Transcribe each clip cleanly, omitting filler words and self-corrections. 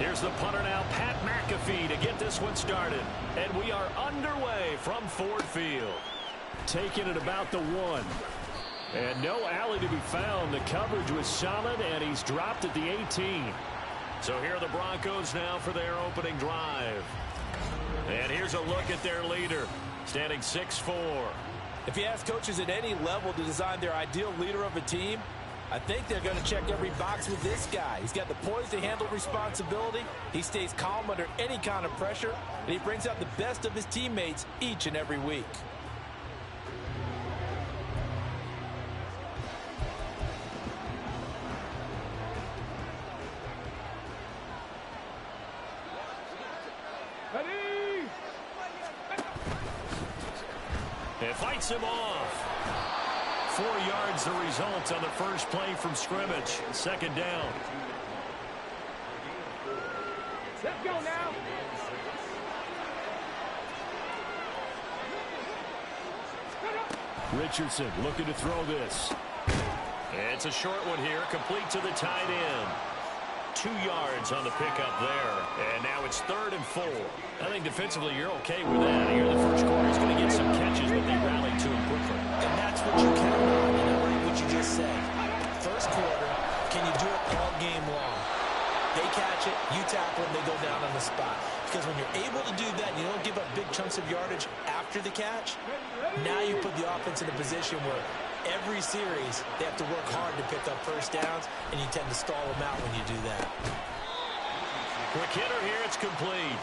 Here's the punter now, Pat McAfee, to get this one started. And we are underway from Ford Field. Taking it about the 1. And no alley to be found. The coverage was solid, and he's dropped at the 18. So here are the Broncos now for their opening drive. And here's a look at their leader, standing 6'4". If you ask coaches at any level to design their ideal leader of a team, I think they're going to check every box with this guy. He's got the poise to handle responsibility. He stays calm under any kind of pressure, and he brings out the best of his teammates each and every week. It fights him off. 4 yards the result on the first play from scrimmage. Second down. Let's go now. Richardson looking to throw this. It's a short one here, complete to the tight end. 2 yards on the pickup there. And now it's 3rd and 4. I think defensively you're okay with that. Here the first quarter is going to get some catches, but they rallied to him quickly. And that's what you count on, you know, what you just said. First quarter, can you do it all game long? They catch it, you tackle them, they go down on the spot. Because when you're able to do that, you don't give up big chunks of yardage after the catch, now you put the offense in a position where every series, they have to work hard to pick up first downs, and you tend to stall them out when you do that. Quick hitter here, it's complete.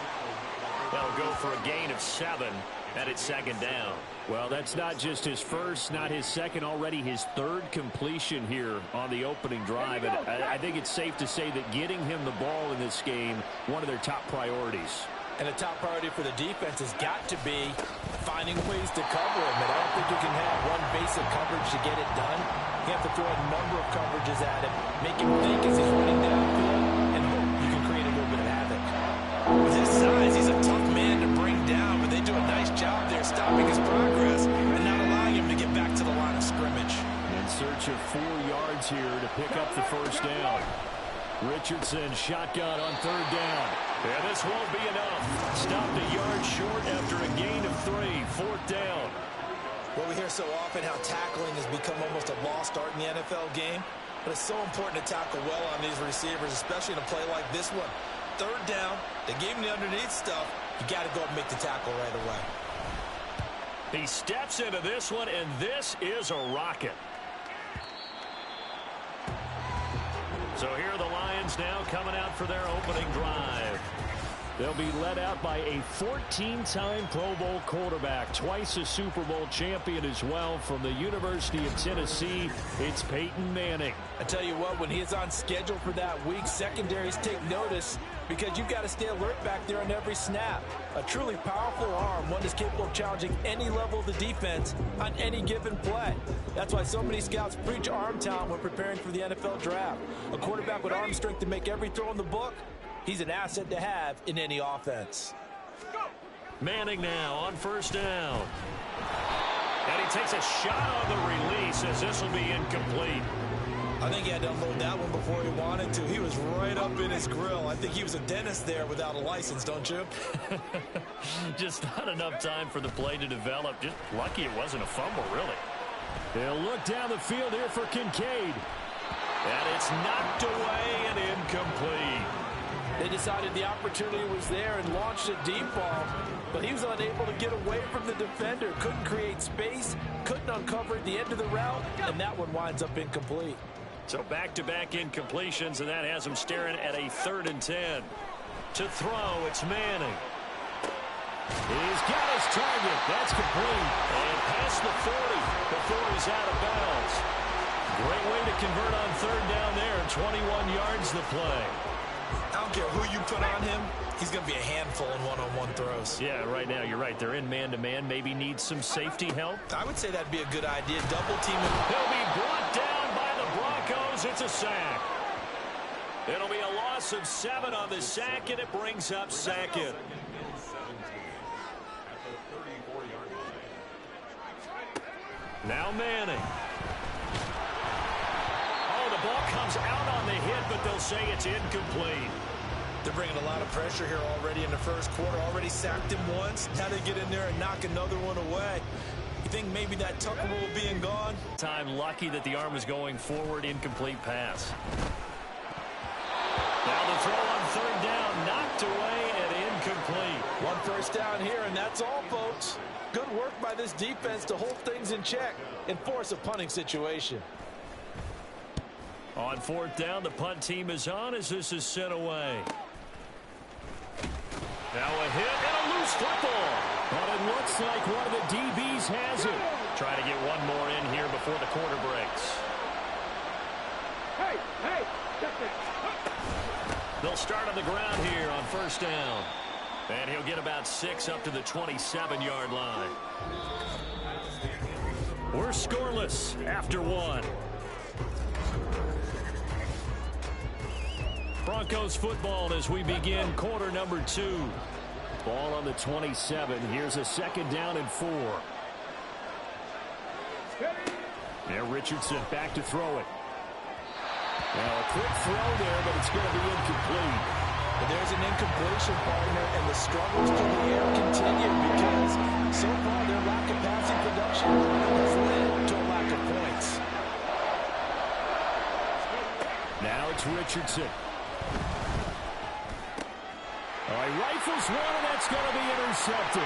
That'll go for a gain of 7, and it's 2nd down. Well, that's not just his first, not his second, already his 3rd completion here on the opening drive. And I think it's safe to say that getting him the ball in this game, one of their top priorities. And a top priority for the defense has got to be finding ways to cover him. And I don't think you can have one basic coverage to get it done. You have to throw a number of coverages at him, make him think as he's running downfield, and hope you can create a little bit of havoc. With his size, he's a tough man to bring down, but they do a nice job there stopping his progress and not allowing him to get back to the line of scrimmage. In search of 4 yards here to pick up the first down. Richardson shotgun on 3rd down. Yeah, this won't be enough. Stopped a yard short after a gain of 3. 4th down. Well, we hear so often how tackling has become almost a lost art in the NFL game. But it's so important to tackle well on these receivers, especially in a play like this one. 3rd down, they gave him the underneath stuff. You got to go and make the tackle right away. He steps into this one, and this is a rocket. So here are the Lions now coming out for their opening drive. They'll be led out by a 14-time Pro Bowl quarterback, twice a Super Bowl champion as well from the University of Tennessee. It's Peyton Manning. I tell you what, when he is on schedule for that week, secondaries take notice because you've got to stay alert back there on every snap. A truly powerful arm, one is capable of challenging any level of the defense on any given play. That's why so many scouts preach arm talent when preparing for the NFL draft. A quarterback with arm strength to make every throw in the book, he's an asset to have in any offense. Manning now on 1st down. And he takes a shot on the release as this will be incomplete. I think he had to unload that one before he wanted to. He was right up in his grill. I think he was a dentist there without a license, don't you? Just not enough time for the play to develop. Just lucky it wasn't a fumble, really. They'll look down the field here for Kincaid. And it's knocked away and incomplete. They decided the opportunity was there and launched a deep ball, but he was unable to get away from the defender, couldn't create space, couldn't uncover at the end of the route, and that one winds up incomplete. So back-to-back incompletions, and that has him staring at a 3rd and 10. To throw, it's Manning. He's got his target. That's complete. And past the 40 before he's out of bounds. Great way to convert on 3rd down there. 21 yards the play. I don't care who you put on him, he's going to be a handful in one-on-one throws. Yeah, right now, you're right. They're in man-to-man. Maybe needs some safety help. I would say that'd be a good idea. Double team him. He'll be brought down by the Broncos. It's a sack. It'll be a loss of 7 on the sack, and it brings up 2nd. Now Manning. Oh, the ball comes out on the hit, but they'll say it's incomplete. They're bringing a lot of pressure here already in the first quarter. Already sacked him once. Now they get in there and knock another one away. You think maybe that Tucker rule being gone? Time lucky that the arm was going forward. Incomplete pass. Now the throw on third down. Knocked away and incomplete. One first down here, and that's all, folks. Good work by this defense to hold things in check and force a punting situation. On fourth down, the punt team is on as this is sent away. Now a hit and a loose football. But it looks like one of the DBs has it. Try to get one more in here before the quarter breaks. Hey, get this. They'll start on the ground here on first down. And he'll get about 6 up to the 27-yard line. We're scoreless after 1. Broncos football as we begin quarter number 2. Ball on the 27. Here's a second down and 4. There, Richardson back to throw it. Now a quick throw there, but it's going to be incomplete. But there's an incompletion, partner, and the struggles through the air continue because so far their lack of passing production has led to a lack of points. Now it's Richardson. All right, rifles one, and that's going to be intercepted.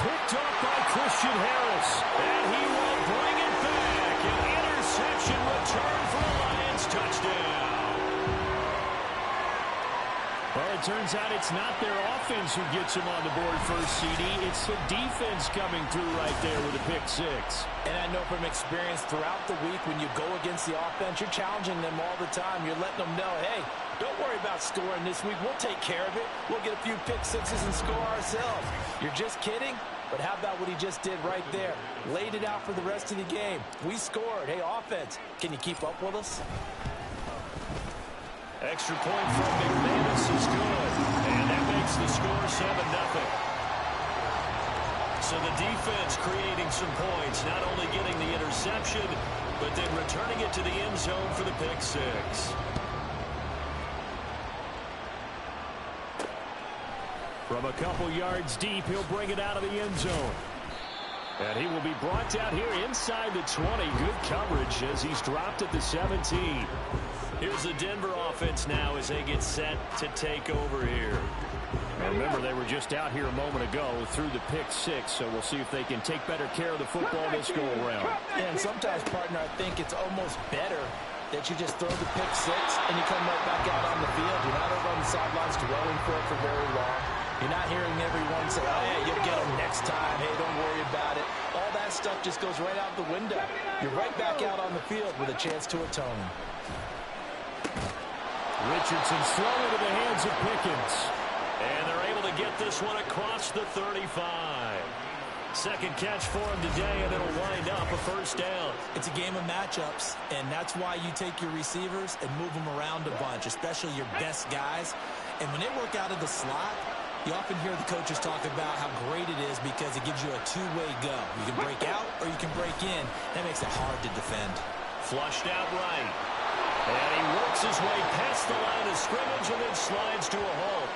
Picked up by Christian Harris, and he will bring it back. An interception return for a Lions touchdown. Well, it turns out it's not their offense who gets them on the board first, CD. It's the defense coming through right there with a pick 6. And I know from experience throughout the week when you go against the offense, you're challenging them all the time. You're letting them know, hey, don't worry about scoring this week. We'll take care of it. We'll get a few pick 6s and score ourselves. You're just kidding? But how about what he just did right there? Laid it out for the rest of the game. We scored. Hey, offense, can you keep up with us? Extra point from McManus is good. And that makes the score 7-0. So the defense creating some points, not only getting the interception, but then returning it to the end zone for the pick 6. From a couple yards deep, he'll bring it out of the end zone. And he will be brought down here inside the 20. Good coverage as he's dropped at the 17. Here's the Denver offense now as they get set to take over here. And remember, they were just out here a moment ago through the pick 6, so we'll see if they can take better care of the football this go-around. Yeah, and sometimes, partner, I think it's almost better that you just throw the pick 6 and you come right back out on the field. You're not over on the sidelines dwelling for it for very long. You're not hearing everyone say, oh, yeah, you'll get them next time. Hey, don't worry about it. All that stuff just goes right out the window. You're right back out on the field with a chance to atone. Richardson's thrown into the hands of Pickens. And they're able to get this one across the 35. Second catch for him today, and it'll wind up a first down. It's a game of matchups, and that's why you take your receivers and move them around a bunch, especially your best guys. And when they work out of the slot, you often hear the coaches talk about how great it is because it gives you a two-way go. You can break out or you can break in. That makes it hard to defend. Flushed out right. And he works his way past the line of scrimmage and then slides to a halt.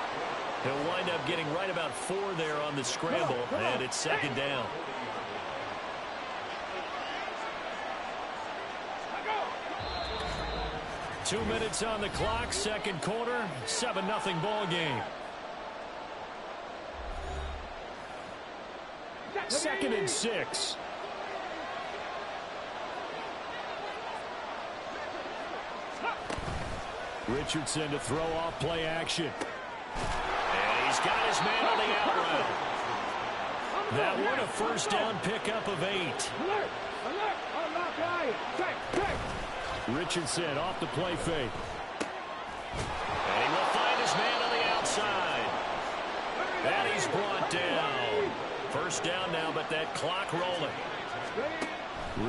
He'll wind up getting right about 4 there on the scramble, and it's second down. Two minutes on the clock, second quarter, 7-0 ball game. Second and 6. Richardson to throw off play action. And he's got his man on the out route. That one a first down pickup of 8. Richardson off the play fake. And he will find his man on the outside. And he's brought down. First down now, but that clock rolling.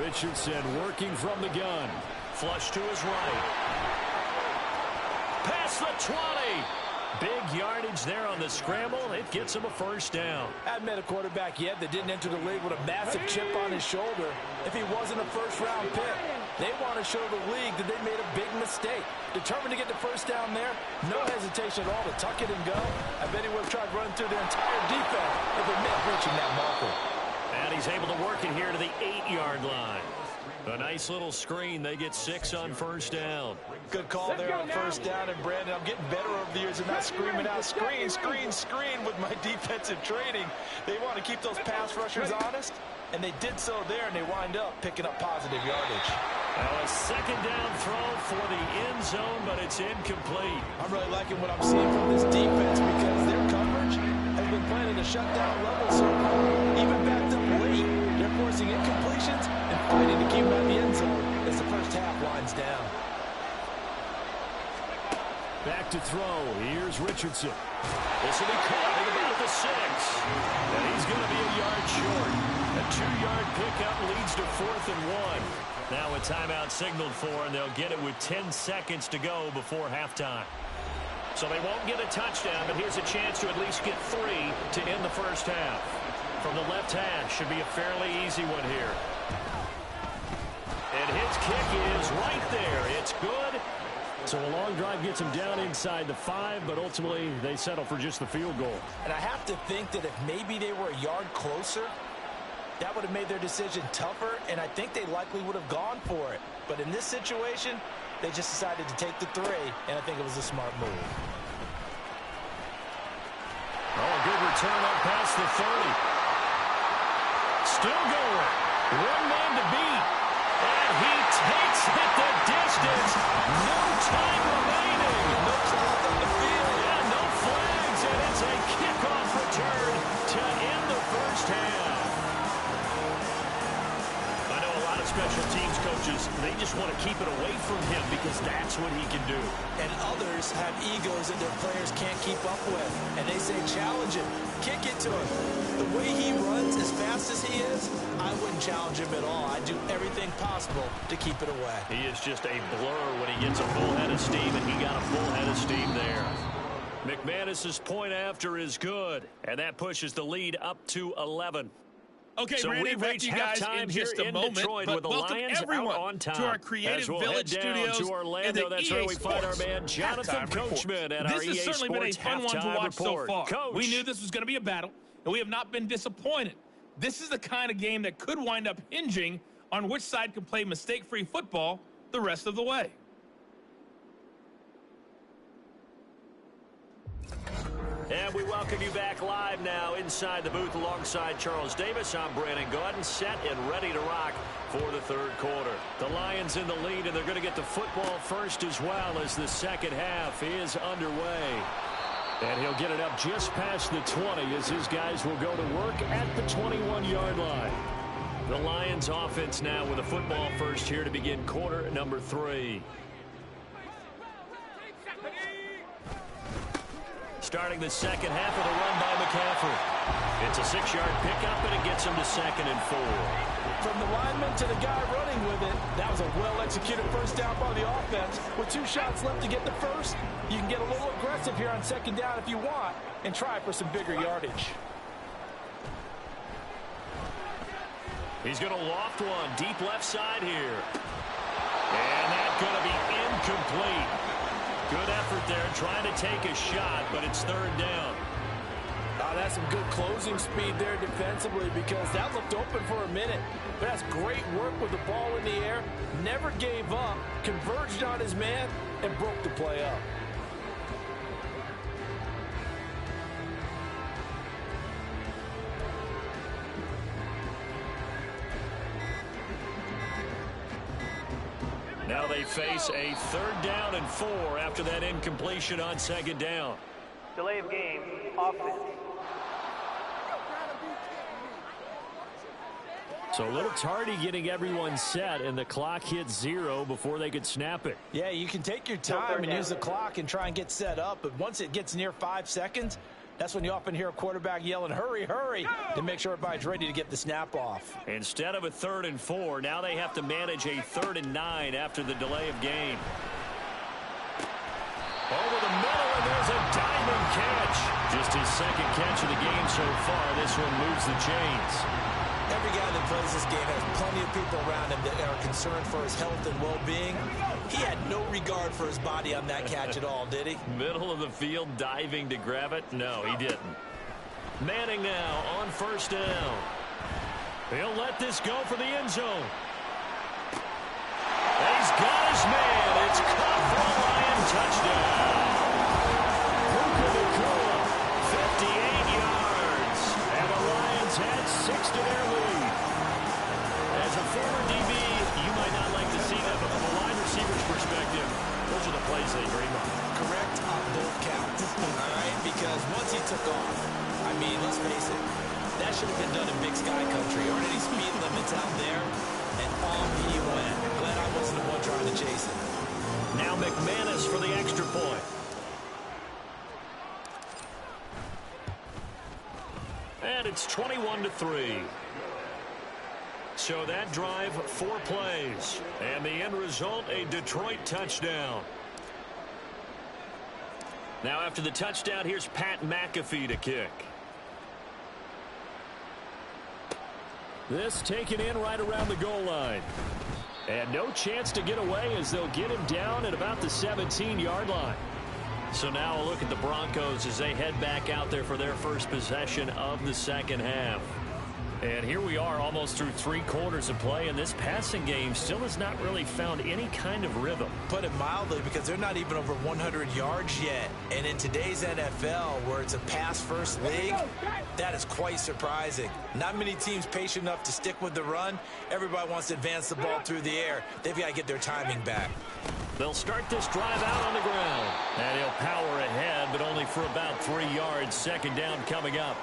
Richardson working from the gun. Flush to his right. Past the 20. Big yardage there on the scramble. It gets him a first down. I haven't met a quarterback yet that didn't enter the league with a massive chip on his shoulder if he wasn't a first-round pick. They want to show the league that they made a big mistake. Determined to get the first down there, no hesitation at all to tuck it and go. I bet he would have tried running through their entire defense if it meant reaching that marker. And he's able to work it here to the 8-yard line. A nice little screen. They get 6 on first down. Good call there on first down. And, Brandon, I'm getting better over the years of not screaming out, screen, screen, screen with my defensive training. They want to keep those pass rushers honest, and they did so there, and they wind up picking up positive yardage. Now a second down throw for the end zone, but it's incomplete. I'm really liking what I'm seeing from this defense because their coverage has been playing at a shutdown level so far. Even backed up late, they're forcing incompletions and fighting to keep them out of the end zone as the first half winds down. Back to throw. Here's Richardson. This will be caught at about the 6. And he's going to be a yard short. A 2-yard pickup leads to 4th and 1. Now a timeout signaled for, and they'll get it with 10 seconds to go before halftime. So they won't get a touchdown, but here's a chance to at least get 3 to end the first half. From the left hash, should be a fairly easy one here. And his kick is right there. It's good. So a long drive gets them down inside the 5, but ultimately they settle for just the field goal. And I have to think that if maybe they were a yard closer, that would have made their decision tougher, and I think they likely would have gone for it. But in this situation, they just decided to take the 3, and I think it was a smart move. Oh, a good return up past the 30. Still going. One man to beat. And he takes it the distance. No time remaining. No time on the field. Yeah, no flags, and it's a kickoff return to end the first half. I know a lot of special teams coaches, they just want to keep it away from him because that's what he can do. And others have egos that their players can't keep up with. And they say, challenge him, kick it to him. The way he runs as fast as he is, I wouldn't challenge him at all. I'd do everything possible to keep it away. He is just a blur when he gets a full head of steam, and he got a full head of steam there. McManus's point after is good, and that pushes the lead up to 11. Okay, so Brandon, back to you guys in just a moment, Detroit, but with the welcome Lions everyone on top. to our Creative we'll Village head down Studios to Orlando. That's where we find our man Jonathan Coachman at our EA This has certainly been a fun one to watch so far. Coach. We knew this was going to be a battle, and we have not been disappointed. This is the kind of game that could wind up hinging on which side can play mistake-free football the rest of the way. And we welcome you back live now inside the booth alongside Charles Davis. I'm Brandon Gaudin, set and ready to rock for the third quarter. The Lions in the lead, and they're going to get the football first as well as the second half is underway. And he'll get it up just past the 20 as his guys will go to work at the 21-yard line. The Lions offense now with a football first here to begin quarter number 3. Starting the second half of the run by McCaffrey. It's a 6-yard pickup, and it gets him to 2nd and 4. From the lineman to the guy running with it, that was a well-executed first down by the offense. With 2 shots left to get the first, you can get a little aggressive here on second down if you want and try for some bigger yardage. He's going to loft one deep left side here. And that's going to be incomplete. Good effort there, trying to take a shot, but it's 3rd down. That's some good closing speed there defensively because that looked open for a minute. But that's great work with the ball in the air. Never gave up, converged on his man, and broke the play up. Now they face a 3rd down and 4 after that incompletion on 2nd down. Delay of game, offense. So a little tardy getting everyone set, and the clock hits 0 before they could snap it. Yeah, you can take your time and use the clock and try and get set up, but once it gets near 5 seconds, that's when you often hear a quarterback yelling, hurry, hurry, to make sure everybody's ready to get the snap off. Instead of a 3rd and 4, now they have to manage a 3rd and 9 after the delay of game. Over the middle, and there's a diamond catch. Just his 2nd catch of the game so far. This one moves the chains. Every guy that plays this game has plenty of people around him that are concerned for his health and well-being. He had no regard for his body on that catch at all, did he? Middle of the field, diving to grab it? No, he didn't. Manning now on first down. He'll let this go for the end zone. And he's got his man. It's caught for a Lion touchdown. 58 yards. And the Lions had 6 to their lead. As a former DB, you might not like to see that, but from a wide receiver's perspective, those are the plays they dream of. Correct on both counts. All right, because once he took off, I mean, let's face it, that should have been done in Big Sky Country. Aren't any speed limits out there? And off he went. Glad I wasn't the one trying to chase it. Now McManus for the extra point. And it's 21-3. So that drive, 4 plays. And the end result, a Detroit touchdown. Now after the touchdown, here's Pat McAfee to kick. This taken in right around the goal line. And no chance to get away as they'll get him down at about the 17-yard line. So now a look at the Broncos as they head back out there for their first possession of the second half. And here we are almost through 3 quarters of play, and this passing game still has not really found any kind of rhythm. Put it mildly, because they're not even over 100 yards yet. And in today's NFL, where it's a pass-first league, that is quite surprising. Not many teams patient enough to stick with the run. Everybody wants to advance the ball through the air. They've got to get their timing back. They'll start this drive out on the ground. And he'll power ahead, but only for about 3 yards. Second down coming up.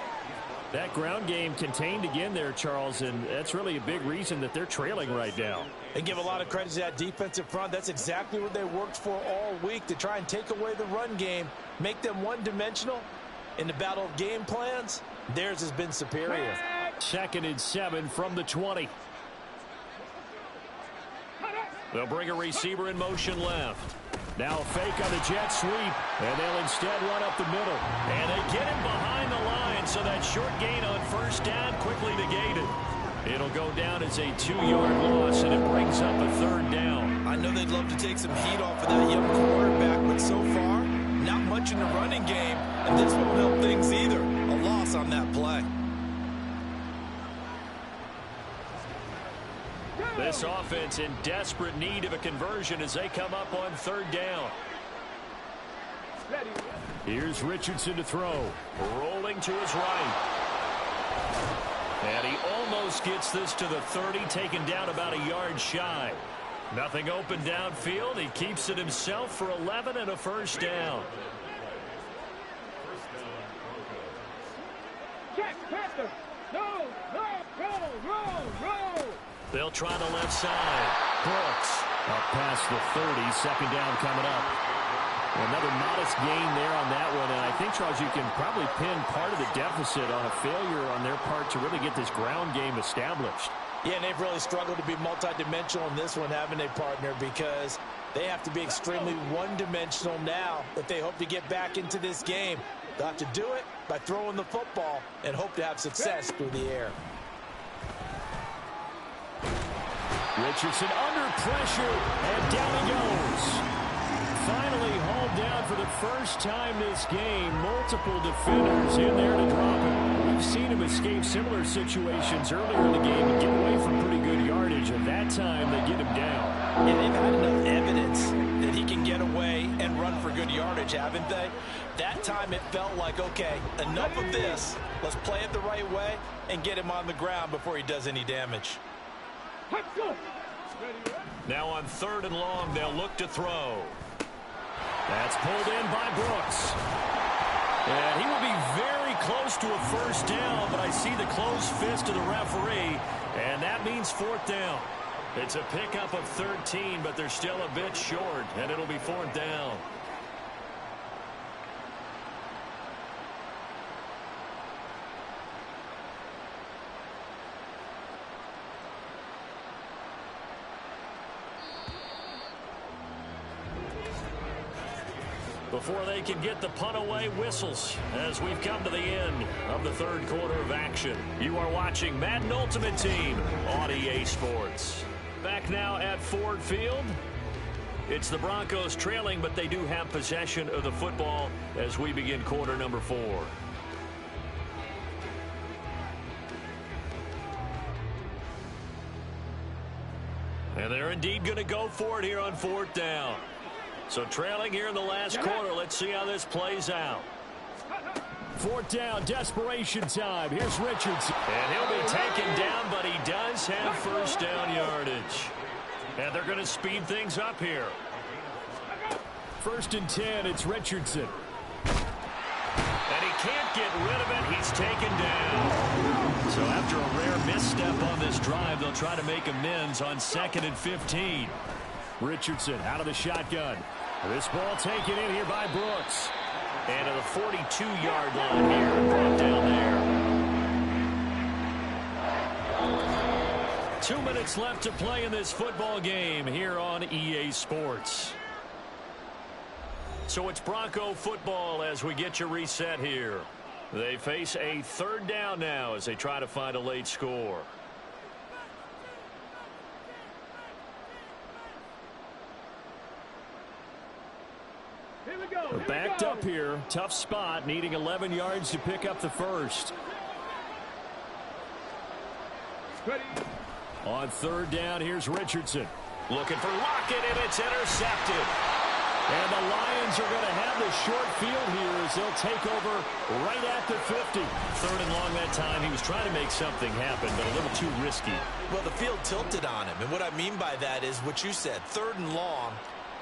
That ground game contained again there, Charles, and that's really a big reason that they're trailing right now. And give a lot of credit to that defensive front. That's exactly what they worked for all week, to try and take away the run game, make them one-dimensional. In the battle of game plans, theirs has been superior. 2nd and 7 from the 20. They'll bring a receiver in motion left. Now a fake on the jet sweep, and they'll instead run up the middle. And they get him behind the line, so that short gain on first down quickly negated. It'll go down as a 2-yard loss, and it brings up a 3rd down. I know they'd love to take some heat off of that young quarterback, but so far, not much in the running game, and this won't help things either. A loss on that play. This offense in desperate need of a conversion as they come up on 3rd down. Here's Richardson to throw. Rolling to his right. And he almost gets this to the 30, taken down about a yard shy. Nothing open downfield. He keeps it himself for 11 and a first down. They'll try the left side. Brooks up past the 30. Second down coming up. Another modest gain there on that one. And I think, Charles, you can probably pin part of the deficit on a failure on their part to really get this ground game established. Yeah, and they've really struggled to be multidimensional in this one, haven't they, partner? Because they have to be extremely one-dimensional now if they hope to get back into this game. They'll have to do it by throwing the football and hope to have success through the air. Richardson under pressure, and down he goes. Finally hauled down for the first time this game. Multiple defenders in there to drop him. We've seen him escape similar situations earlier in the game and get away from pretty good yardage. And that time, they get him down. And they've had enough evidence that he can get away and run for good yardage, haven't they? That time it felt like, okay, enough of this. Let's play it the right way and get him on the ground before he does any damage. Now on 3rd and long, they'll look to throw. That's pulled in by Brooks. And he will be very close to a first down, but I see the closed fist of the referee, and that means 4th down. It's a pickup of 13, but they're still a bit short, and it'll be 4th down. before they can get the punt away. Whistles as we've come to the end of the third quarter of action. You are watching Madden Ultimate Team on EA Sports. Back now at Ford Field. It's the Broncos trailing, but they do have possession of the football as we begin quarter number 4. And they're indeed going to go for it here on 4th down. So trailing here in the last quarter. Let's see how this plays out. 4th down, desperation time. Here's Richardson. And he'll be taken down, but he does have first down yardage. And they're going to speed things up here. 1st and 10, it's Richardson. And he can't get rid of it. He's taken down. So after a rare misstep on this drive, they'll try to make amends on 2nd and 15. Richardson out of the shotgun. This ball taken in here by Brooks. And to the 42-yard line here, brought down there. 2 minutes left to play in this football game here on EA Sports. So it's Bronco football as we get you reset here. They face a 3rd down now as they try to find a late score. We're backed up here. Tough spot, needing 11 yards to pick up the first. Ready. On 3rd down, here's Richardson. Looking for Lockett, and it's intercepted. And the Lions are going to have the short field here as they'll take over right at the 50. 3rd and long that time. He was trying to make something happen, but a little too risky. Well, the field tilted on him, and what I mean by that is what you said. 3rd and long.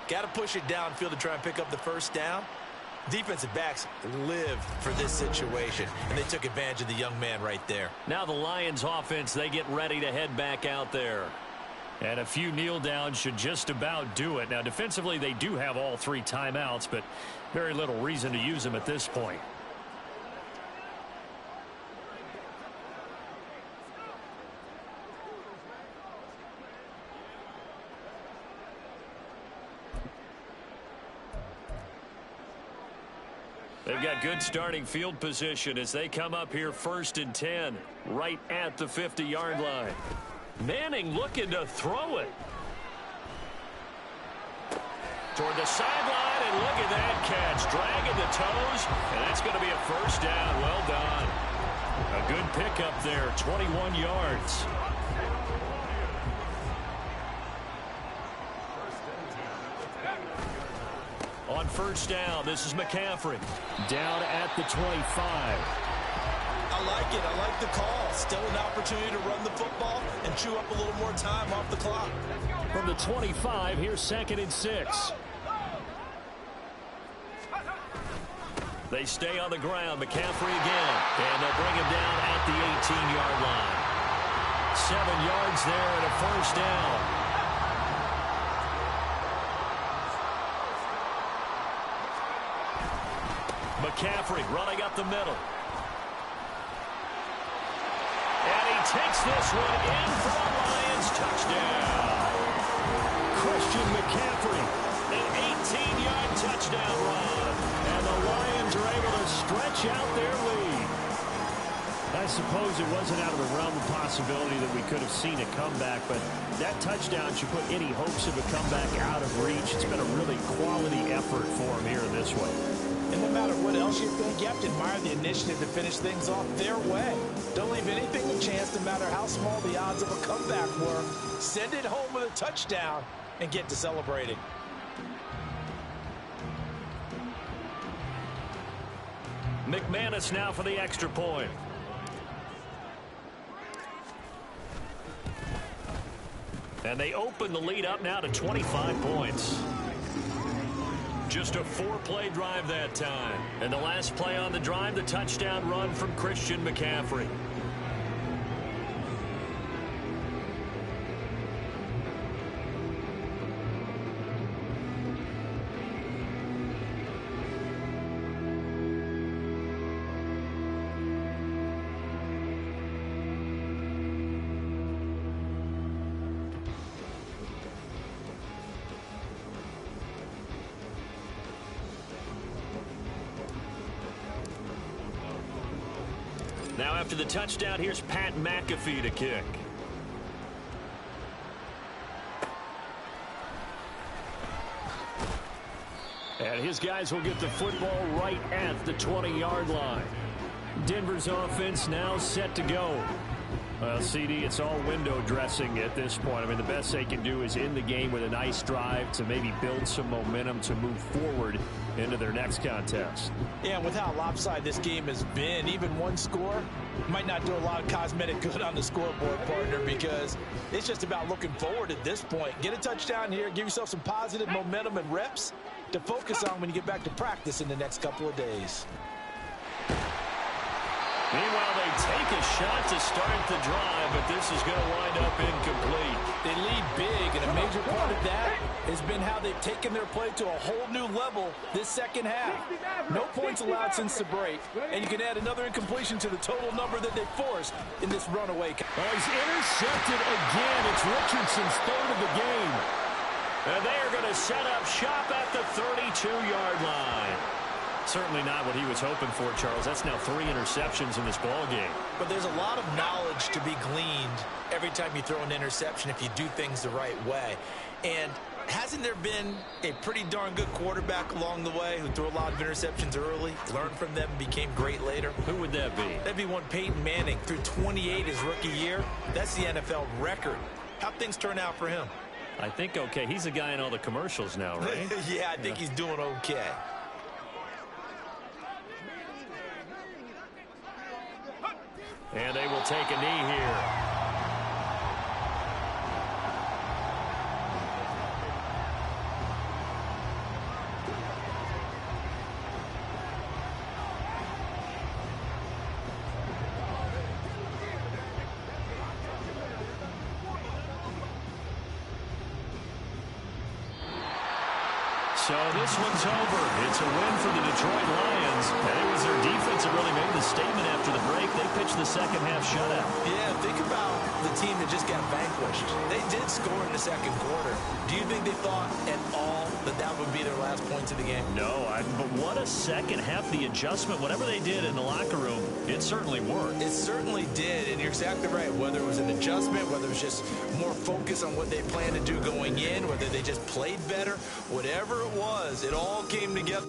Got to push it downfield to try and pick up the first down. Defensive backs live for this situation, and they took advantage of the young man right there. Now the Lions offense, they get ready to head back out there. And a few kneel downs should just about do it. Now defensively, they do have all 3 timeouts, but very little reason to use them at this point. They've got good starting field position as they come up here 1st and 10, right at the 50-yard line. Manning looking to throw it. Toward the sideline, and look at that catch. Dragging the toes, and that's going to be a first down. Well done. A good pickup there, 21 yards. On 1st down, this is McCaffrey. Down at the 25. I like it. I like the call. Still an opportunity to run the football and chew up a little more time off the clock. From the 25, here's 2nd and 6. They stay on the ground. McCaffrey again. And they'll bring him down at the 18-yard line. 7 yards there and a first down. McCaffrey running up the middle. And he takes this one in for a Lions touchdown. Christian McCaffrey, an 18-yard touchdown run. And the Lions are able to stretch out their lead. I suppose it wasn't out of the realm of possibility that we could have seen a comeback, but that touchdown should put any hopes of a comeback out of reach. It's been a really quality effort for him here in this one. And no matter what else you think, you have to admire the initiative to finish things off their way. Don't leave anything to chance, no matter how small the odds of a comeback were. Send it home with a touchdown and get to celebrating. McManus now for the extra point. And they open the lead up now to 25 points. Just a 4-play drive that time. And the last play on the drive, the touchdown run from Christian McCaffrey. Now after the touchdown, here's Pat McAfee to kick. And his guys will get the football right at the 20-yard line. Denver's offense now set to go. Well, CD, it's all window dressing at this point. I mean, the best they can do is end the game with a nice drive to maybe build some momentum to move forward into their next contest. Yeah, and with how lopsided this game has been, even one score might not do a lot of cosmetic good on the scoreboard, partner, because it's just about looking forward at this point. Get a touchdown here, give yourself some positive momentum and reps to focus on when you get back to practice in the next couple of days. Meanwhile, they take a shot to start the drive, but this is going to wind up incomplete. They lead big, and a major part of that has been how they've taken their play to a whole new level this second half. No points allowed since the break, and you can add another incompletion to the total number that they forced in this runaway. Oh, he's intercepted again. It's Richardson's third of the game. And they are going to set up shop at the 32-yard line. Certainly not what he was hoping for, Charles. That's now 3 interceptions in this ball game. But there's a lot of knowledge to be gleaned every time you throw an interception if you do things the right way. And hasn't there been a pretty darn good quarterback along the way who threw a lot of interceptions early, learned from them, and became great later? Who would that be? That'd be one Peyton Manning. Threw 28 his rookie year. That's the NFL record. How'd things turn out for him? I think okay. He's the guy in all the commercials now, right? Yeah, I think he's doing okay. And they will take a knee here. So this one's over. It's a win for the Detroit Lions. And it was their defense that really made the statement after the break. They pitched the second half shutout. Yeah, think about the team that just got vanquished. They did score in the second quarter. Do you think they thought at all that that would be their last points of the game? No, but what a second half. The adjustment, whatever they did in the locker room, it certainly worked. It certainly did, and you're exactly right. Whether it was an adjustment, whether it was just more focus on what they planned to do going in, whether they just played better, whatever it was, it all came together.